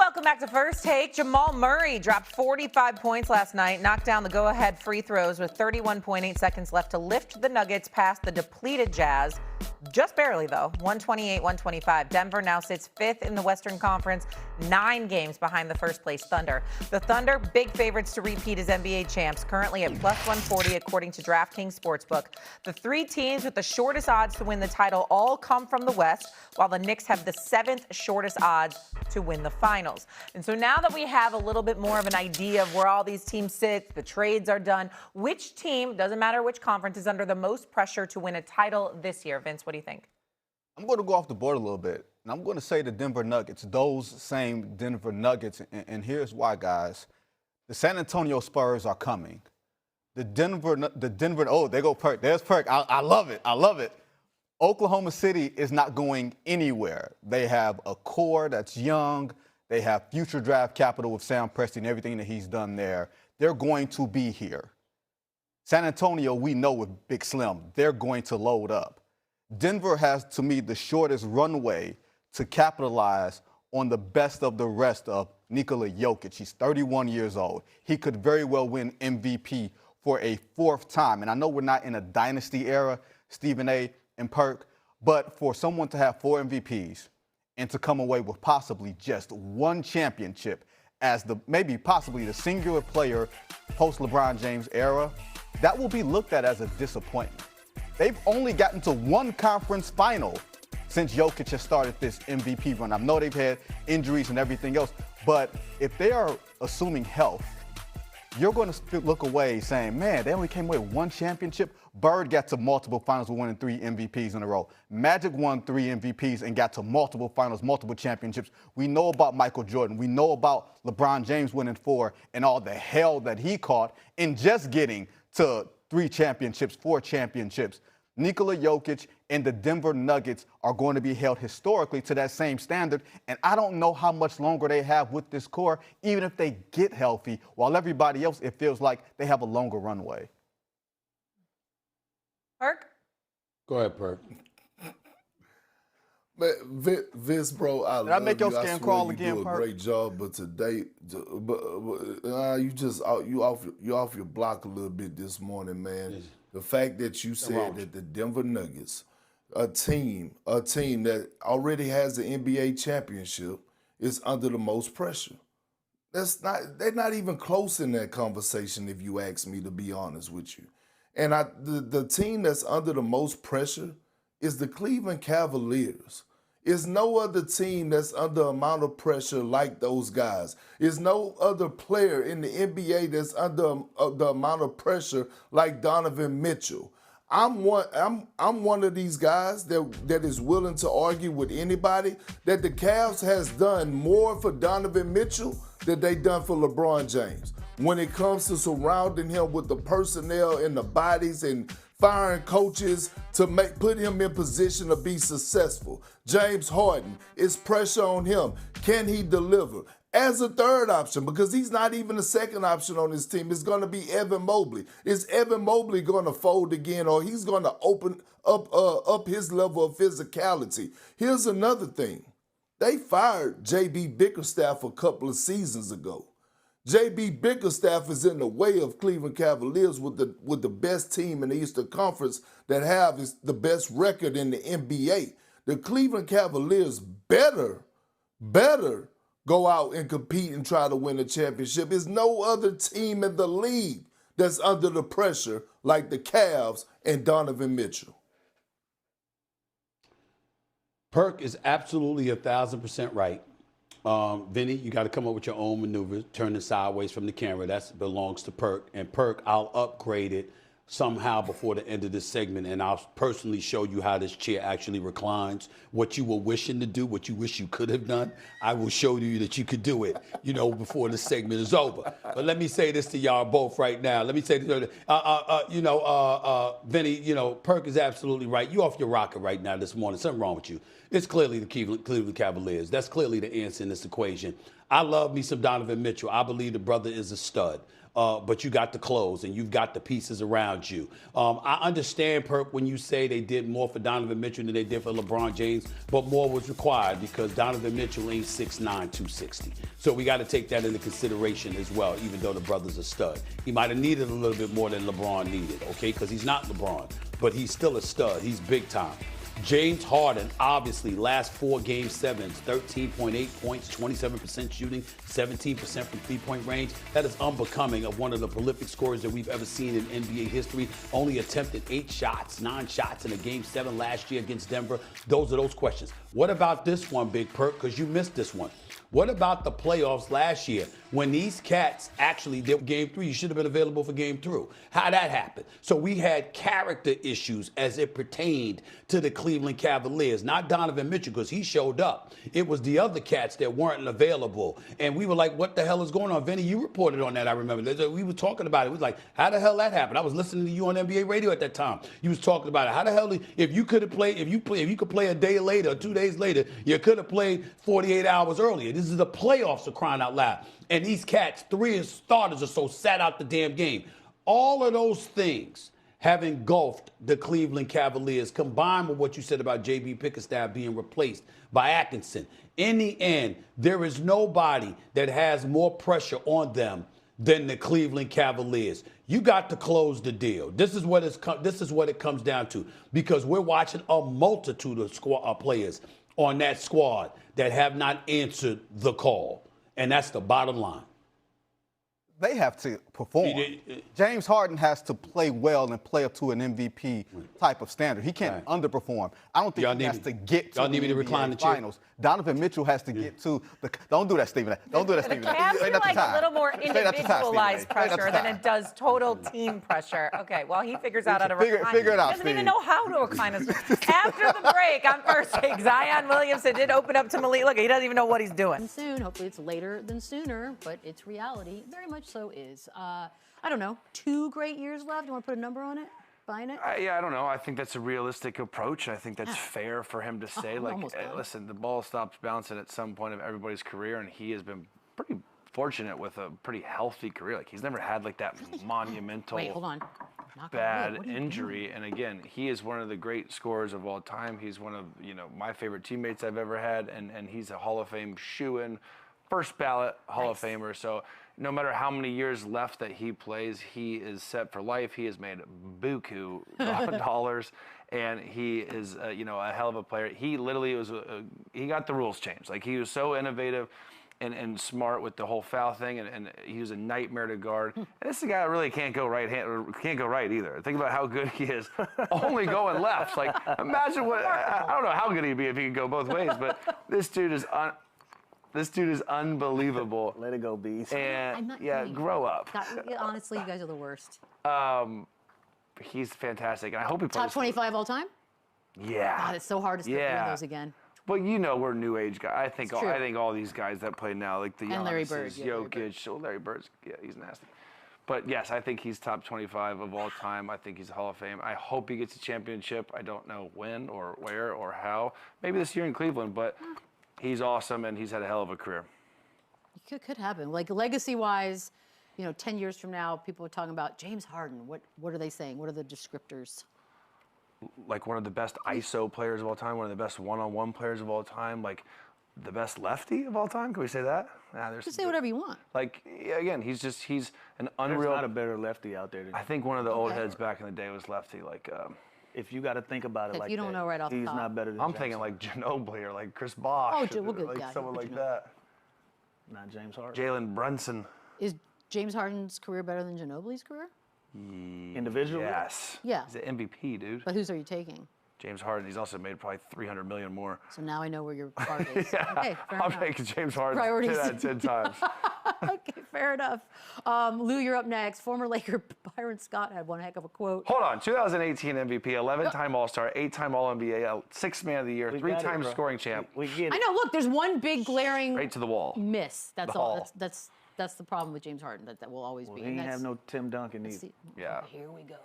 Welcome back to First Take. Jamal Murray dropped 45 points last night, knocked down the go-ahead free throws with 31.8 seconds left to lift the Nuggets past the depleted Jazz. Just barely, though, 128-125. Denver now sits fifth in the Western Conference, 9 games behind the first-place Thunder. The Thunder, big favorites to repeat as NBA champs, currently at plus 140 according to DraftKings Sportsbook. The 3 teams with the shortest odds to win the title all come from the West, while the Knicks have the 7th shortest odds to win the finals. And so now that we have a little bit more of an idea of where all these teams sit, the trades are done, which team, doesn't matter which conference, is under the most pressure to win a title this year? Vince, what do you think? I'm going to go off the board a little bit, and I'm going to say the Denver Nuggets, those same Denver Nuggets, and here's why, guys. The San Antonio Spurs are coming. The Denver, oh, there go Perk. There's Perk. I love it. I love it. Oklahoma City is not going anywhere. They have a core that's young. They have future draft capital with Sam Presti and everything that he's done there. They're going to be here. San Antonio, we know with Big Slim, they're going to load up. Denver has, to me, the shortest runway to capitalize on the best of the rest of Nikola Jokic. He's 31 years old. He could very well win MVP for a 4th time. And I know we're not in a dynasty era, Stephen A. and Perk, but for someone to have 4 MVPs and to come away with possibly just 1 championship as possibly the singular player post-LeBron James era, that will be looked at as a disappointment. They've only gotten to 1 conference final since Jokic has started this MVP run. I know they've had injuries and everything else, but if they are assuming health, you're going to look away saying, man, they only came away with 1 championship. Bird got to multiple finals with winning 3 MVPs in a row. Magic won 3 MVPs and got to multiple finals, multiple championships. We know about Michael Jordan. We know about LeBron James winning 4 and all the hell that he caught in just getting to 3 championships, 4 championships. Nikola Jokic and the Denver Nuggets are going to be held historically to that same standard, and I don't know how much longer they have with this core, even if they get healthy, while everybody else, it feels like they have a longer runway. Perk? Go ahead, Perk. Man, Vince, bro, Did I make your skin crawl again, you do a Perk? great job, but today, you off your block a little bit this morning, man. Yes. The fact that you said that the Denver Nuggets, a team that already has the NBA championship, is under the most pressure. They're not even close in that conversation, if you ask me, to be honest with you. And the team that's under the most pressure is the Cleveland Cavaliers. There's no other team that's under amount of pressure like those guys. There's no other player in the NBA that's under the amount of pressure like Donovan Mitchell. I'm one of these guys that is willing to argue with anybody that the Cavs has done more for Donovan Mitchell than they done for LeBron James. When it comes to surrounding him with the personnel and the bodies and firing coaches to put him in position to be successful. James Harden, it's pressure on him. Can he deliver? As a 3rd option, because he's not even a 2nd option on his team, it's going to be Evan Mobley. Is Evan Mobley going to fold again, or he's going to open up his level of physicality? Here's another thing. They fired J.B. Bickerstaff a couple of seasons ago. J.B. Bickerstaff is in the way of Cleveland Cavaliers with the best team in the Eastern Conference that have the best record in the NBA. The Cleveland Cavaliers better go out and compete and try to win a championship. There's no other team in the league that's under the pressure like the Cavs and Donovan Mitchell. Perk is absolutely 1,000% right. Vinny, you got to come up with your own maneuvers, turning sideways from the camera. That belongs to Perk. And Perk, I'll upgrade it somehow before the end of this segment, and I'll personally show you how this chair actually reclines. What you were wishing to do, what you wish you could have done, I will show you that you could do it, before the segment is over. But let me say this to y'all both right now. Let me say this, Vinny, Perk is absolutely right. You off your rocker right now this morning. Something wrong with you. It's clearly the Cleveland Cavaliers. That's clearly the answer in this equation. I love me some Donovan Mitchell. I believe the brother is a stud. But you got the clothes and you've got the pieces around you. I understand, Perk, when you say they did more for Donovan Mitchell than they did for LeBron James, but more was required because Donovan Mitchell ain't 6'9", 260. So we got to take that into consideration as well, even though the brother's a stud. He might have needed a little bit more than LeBron needed, okay, because he's not LeBron, but he's still a stud. He's big time. James Harden, obviously, last 4 Game 7s, 13.8 points, 27% shooting, 17% from three-point range. That is unbecoming of one of the prolific scorers that we've ever seen in NBA history. Only attempted 9 shots in a Game 7 last year against Denver. Those are those questions. What about this one, Big Perk? Because you missed this one. What about the playoffs last year when these cats actually did Game 3? You should have been available for Game 3. How'd that happen? So we had character issues as it pertained to the Cleveland Cavaliers, not Donovan Mitchell because he showed up. It was the other cats that weren't available. And we were like, what the hell is going on? Vinny, you reported on that, I remember. We were talking about it. We was like, how the hell that happened? I was listening to you on NBA radio at that time. You was talking about it. How the hell, if you could play a day later or 2 days later, you could have played 48 hours earlier. This is the playoffs for crying out loud. And these cats, 3 starters or so, sat out the damn game. All of those things have engulfed the Cleveland Cavaliers, combined with what you said about J.B. Bickerstaff being replaced by Atkinson. In the end, there is nobody that has more pressure on them than the Cleveland Cavaliers. You got to close the deal. This is what it comes down to, because we're watching a multitude of players on that squad that have not answered the call. And that's the bottom line. They have to perform. James Harden has to play well and play up to an MVP type of standard. He can't underperform. I don't think he has to get to the NBA finals. Donovan Mitchell has to get to the. Don't do that, Stephen. Don't do that, Stephen. The Cavs feel like a little more individualized pressure than it does total team pressure. Okay, well, he figures out how to recline. Figure it out, He doesn't even know how to recline us. After the break, on First Take, Zion Williamson did open up to Malik. Look, he doesn't even know what he's doing. Soon, hopefully it's later than sooner, but it's reality. Very much so is. I don't know, 2 great years left. You want to put a number on it? Buying it? Yeah, I don't know. I think that's a realistic approach. I think that's fair for him to say. Listen, the ball stops bouncing at some point of everybody's career, and he has been pretty fortunate with a pretty healthy career. Like, he's never had like that monumental Wait, hold on. bad injury. And again, he is one of the great scorers of all time. He's one of, my favorite teammates I've ever had, and he's a Hall of Fame shoo-in, first ballot Hall of Famer. So no matter how many years left that he plays, he is set for life. He has made buku dollars, and he is, a hell of a player. He literally he got the rules changed. Like, he was so innovative and smart with the whole foul thing, and he was a nightmare to guard. And this is a guy that really can't go right either. Think about how good he is, only going left. Like, imagine I don't know how good he'd be if he could go both ways, but this dude is unbelievable. Let it go, Bees. And grow up. Honestly, you guys are the worst. He's fantastic, and I hope he plays. Top 25 all time? Yeah. God, it's so hard to skip one of those again. But we're new age guys. I think all these guys that play now, like the Larry Bird, Jokic, Larry Bird's, he's nasty. But yes, I think he's top 25 of all time. I think he's a Hall of Fame. I hope he gets a championship. I don't know when or where or how. Maybe this year in Cleveland, but he's awesome, and he's had a hell of a career. It could happen. Like, legacy-wise, 10 years from now, people are talking about James Harden. What are they saying? What are the descriptors? Like, one of the best ISO players of all time, one of the best one-on-one players of all time, like the best lefty of all time. Can we say that? You can say whatever you want. Like, again, he's an unreal. There's not a better lefty out there. I think one of the old heads back in the day was lefty. Like, if you got to think about it like that, you don't know right off the he's top. not better than I'm James thinking Harden. like Ginobili or like Chris Bosh. Oh, we'll like someone like that. Not James Harden. Jalen Brunson. Is James Harden's career better than Ginobili's career? Individually? Yes. Yeah. He's an MVP, dude. But whose are you taking? James Harden. He's also made probably $300 million more. So now I know where your heart is. Yeah. Okay, fair I'm enough. taking James Harden Priorities. 10 out of 10 times. Okay, fair enough. Lou, you're up next. Former Laker Byron Scott had one heck of a quote. Hold on. 2018 MVP, 11-time All-Star, 8-time All-NBA, 6th Man of the Year, 3-time scoring champ. We get it. I know. Look, there's one big glaring Right to the wall. miss. That's The all. hall. That's the problem with James Harden. That will always be. He didn't have no Tim Duncan either. See, Yeah. Here we go.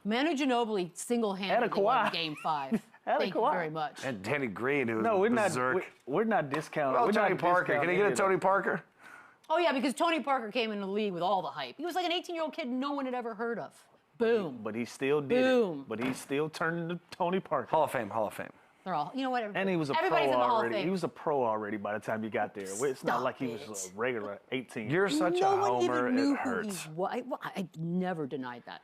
Manu Ginobili single-handedly And a Kawhi. won Game 5. Thank you Kawhi. very much. And Danny Green, who No, was we're not. berserk. We're not discounting. Oh, we're Tony not Parker. Can discounting he get a any of Tony them. Parker? Oh, yeah, because Tony Parker came in the league with all the hype. He was like an 18-year-old kid no one had ever heard of. Boom. But he still did Boom. it. But he still turned into Tony Parker. Hall of Fame, Hall of Fame. They're all, you know what? And he was a everybody's pro in the Hall of already. Fame. He was a pro already by the time you got there. It's Stop not like he it. was a regular 18. You're such no a one homer, even knew it who he hurts. was. I never denied that.